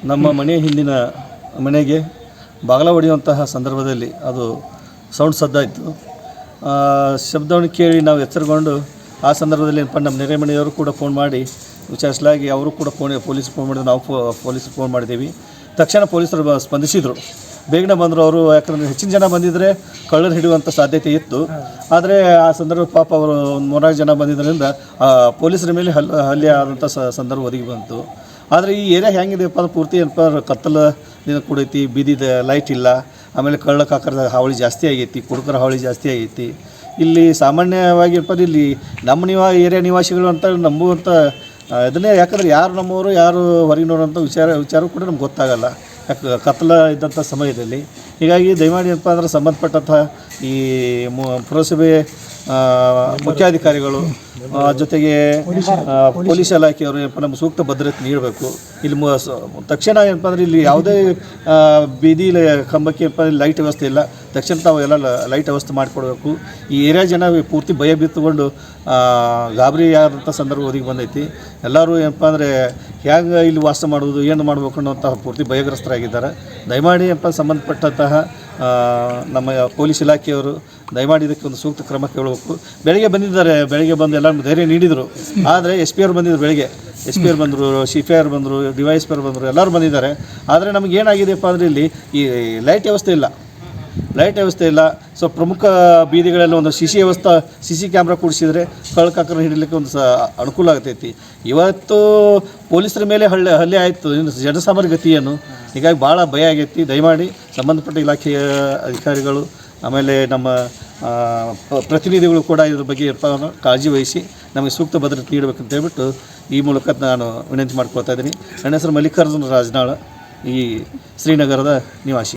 ನಮ್ಮ ಮನೆ ಹಿಂದಿನ ಮನೆಗೆ ಬಾಗಿಲ ಹೊಡೆಯುವಂತಹ ಸಂದರ್ಭದಲ್ಲಿ ಅದು ಸೌಂಡ್ ಸದ್ದಾಯಿತು. ಶಬ್ದವನ್ನು ಕೇಳಿ ನಾವು ಎಚ್ಚರಗೊಂಡು ಆ ಸಂದರ್ಭದಲ್ಲಿ ನಮ್ಮ ನೆರೆ ಮನೆಯವರು ಕೂಡ ಫೋನ್ ಮಾಡಿ ವಿಚಾರಿಸಲಾಗಿ ಅವರು ಕೂಡ ಪೊಲೀಸ್ಗೆ ಫೋನ್ ಮಾಡಿದ್ರು. ನಾವು ಪೊಲೀಸ್ಗೆ ಫೋನ್ ಮಾಡಿದ್ದೀವಿ. ತಕ್ಷಣ ಪೊಲೀಸರು ಸ್ಪಂದಿಸಿದರು, ಬೇಗನೆ ಬಂದರು ಅವರು. ಯಾಕಂದರೆ ಹೆಚ್ಚಿನ ಜನ ಬಂದಿದ್ದರೆ ಕಳ್ಳರು ಹಿಡಿಯುವಂಥ ಸಾಧ್ಯತೆ ಇತ್ತು. ಆದರೆ ಆ ಸಂದರ್ಭ ಪಾಪ ಅವರು ಒಂದು 3-4 ಜನ ಬಂದಿದ್ದರಿಂದ ಪೊಲೀಸರ ಮೇಲೆ ಹಲ್ಲೆ ಆದಂಥ ಸಂದರ್ಭ ಒದಗಿ ಬಂತು. ಆದರೆ ಈ ಏರಿಯಾ ಹೆಂಗಿದೆಯಪ್ಪ ಅಂದ್ರೆ ಪೂರ್ತಿ ಏನಪ್ಪ ಅಂದ್ರೆ ಕತ್ತಲ ದಿನ ಕೂಡೈತಿ, ಬೀದಿದ ಲೈಟ್ ಇಲ್ಲ, ಆಮೇಲೆ ಕಳ್ಳ ಕಾಕರದ ಹಾವಳಿ ಜಾಸ್ತಿ ಆಗೈತಿ, ಕುಡುಕರ ಹಾವಳಿ ಜಾಸ್ತಿ ಆಗೈತಿ. ಇಲ್ಲಿ ಸಾಮಾನ್ಯವಾಗಿ ಏನಪ್ಪ ಇಲ್ಲಿ ನಮ್ಮ ಏರಿಯಾ ನಿವಾಸಿಗಳು ಅಂತ ನಂಬುವಂಥ ಇದನ್ನೇ, ಯಾಕಂದರೆ ಯಾರು ನಮ್ಮವರು ಯಾರು ಹೊರಗಿನವರು ಅಂತ ವಿಚಾರ ಕೂಡ ನಮ್ಗೆ ಗೊತ್ತಾಗಲ್ಲ, ಯಾಕೆ ಕತ್ತಲ ಇದ್ದಂಥ ಸಮಯದಲ್ಲಿ. ಹೀಗಾಗಿ ದಯಮಾಡಿ ಏನಪ್ಪ ಅಂದ್ರೆ ಸಂಬಂಧಪಟ್ಟಂಥ ಈ ಪುರಸಭೆ ಮುಖ್ಯಾಧಿಕಾರಿಗಳು ಜೊತೆಗೆ ಪೊಲೀಸ್ ಇಲಾಖೆಯವರು ಏನಪ್ಪ ನಮ್ಮ ಸೂಕ್ತ ಭದ್ರತೆ ನೀಡಬೇಕು. ಇಲ್ಲಿ ತಕ್ಷಣ ಏನಪ್ಪ ಅಂದರೆ ಇಲ್ಲಿ ಯಾವುದೇ ಬೀದಿ ಕಂಬಕ್ಕೆ ಏನಪ್ಪ ಲೈಟ್ ವ್ಯವಸ್ಥೆ ಇಲ್ಲ, ತಕ್ಷಣ ತಾವು ಎಲ್ಲ ಲೈಟ್ ವ್ಯವಸ್ಥೆ ಮಾಡಿಕೊಡ್ಬೇಕು. ಈ ಏರಿಯಾ ಜನ ಪೂರ್ತಿ ಭಯ ಬಿತ್ತುಕೊಂಡು ಗಾಬರಿ ಆದಂಥ ಸಂದರ್ಭ ಒದಗಿ ಬಂದೈತಿ. ಎಲ್ಲರೂ ಏನಪ್ಪ ಅಂದರೆ ಹೇಗೆ ಇಲ್ಲಿ ವಾಸ ಮಾಡೋದು, ಏನು ಮಾಡಬೇಕು ಅನ್ನೋಂಥ ಪೂರ್ತಿ ಭಯಗ್ರಸ್ತರಾಗಿದ್ದಾರೆ. ದಯಮಾಡಿ ಏನಪ್ಪ ಸಂಬಂಧಪಟ್ಟಂತಹ ನಮ್ಮ ಪೊಲೀಸ್ ಇಲಾಖೆಯವರು ದಯಮಾಡಿ ಇದಕ್ಕೆ ಒಂದು ಸೂಕ್ತ ಕ್ರಮ ಕೇಳಬೇಕು. ಬೆಳಗ್ಗೆ ಬಂದಿದ್ದಾರೆ, ಬೆಳಗ್ಗೆ ಬಂದು ಎಲ್ಲ ಧೈರ್ಯ ನೀಡಿದರು. ಆದರೆ SP ಅವ್ರು ಬಂದಿದ್ರು, ಬೆಳಗ್ಗೆ SP ಅವ್ರು ಬಂದರು, CPI ಬಂದರು, DYSP ಅವ್ರು ಬಂದರು, ಎಲ್ಲರೂ ಬಂದಿದ್ದಾರೆ. ಆದರೆ ನಮಗೇನಾಗಿದೆಯಪ್ಪ ಅಂದರೆ ಇಲ್ಲಿ ಈ ಲೈಟ್ ವ್ಯವಸ್ಥೆ ಇಲ್ಲ. ಸೊ ಪ್ರಮುಖ ಬೀದಿಗಳೆಲ್ಲ ಒಂದು CC ಕ್ಯಾಮ್ರಾ ಕೂಡಿಸಿದರೆ ಕಳ್ಳಕಾಕರನ್ನು ಹಿಡಲಿಕ್ಕೆ ಒಂದು ಅನುಕೂಲ ಆಗ್ತೈತಿ. ಇವತ್ತು ಪೊಲೀಸರ ಮೇಲೆ ಹಲ್ಲೆ ಆಯಿತು, ಇನ್ನು ಜನಸಾಮಾನ್ಯ ಗತಿ ಏನು? ಹೀಗಾಗಿ ಭಾಳ ಭಯ ಆಗೈತಿ. ದಯಮಾಡಿ ಸಂಬಂಧಪಟ್ಟ ಇಲಾಖೆಯ ಅಧಿಕಾರಿಗಳು ಆಮೇಲೆ ನಮ್ಮ ಪ್ರತಿನಿಧಿಗಳು ಕೂಡ ಇದ್ರ ಬಗ್ಗೆ ಕಾಳಜಿ ವಹಿಸಿ ನಮಗೆ ಸೂಕ್ತ ಭದ್ರತೆ ನೀಡಬೇಕಂತ ಹೇಳ್ಬಿಟ್ಟು ಈ ಮೂಲಕ ನಾನು ವಿನಂತಿ ಮಾಡ್ಕೊಳ್ತಾ ಇದ್ದೀನಿ. ನನ್ನ ಹೆಸರು ಮಲ್ಲಿಕಾರ್ಜುನ ರಾಜನಾಳ, ಈ ಶ್ರೀನಗರದ ನಿವಾಸಿ.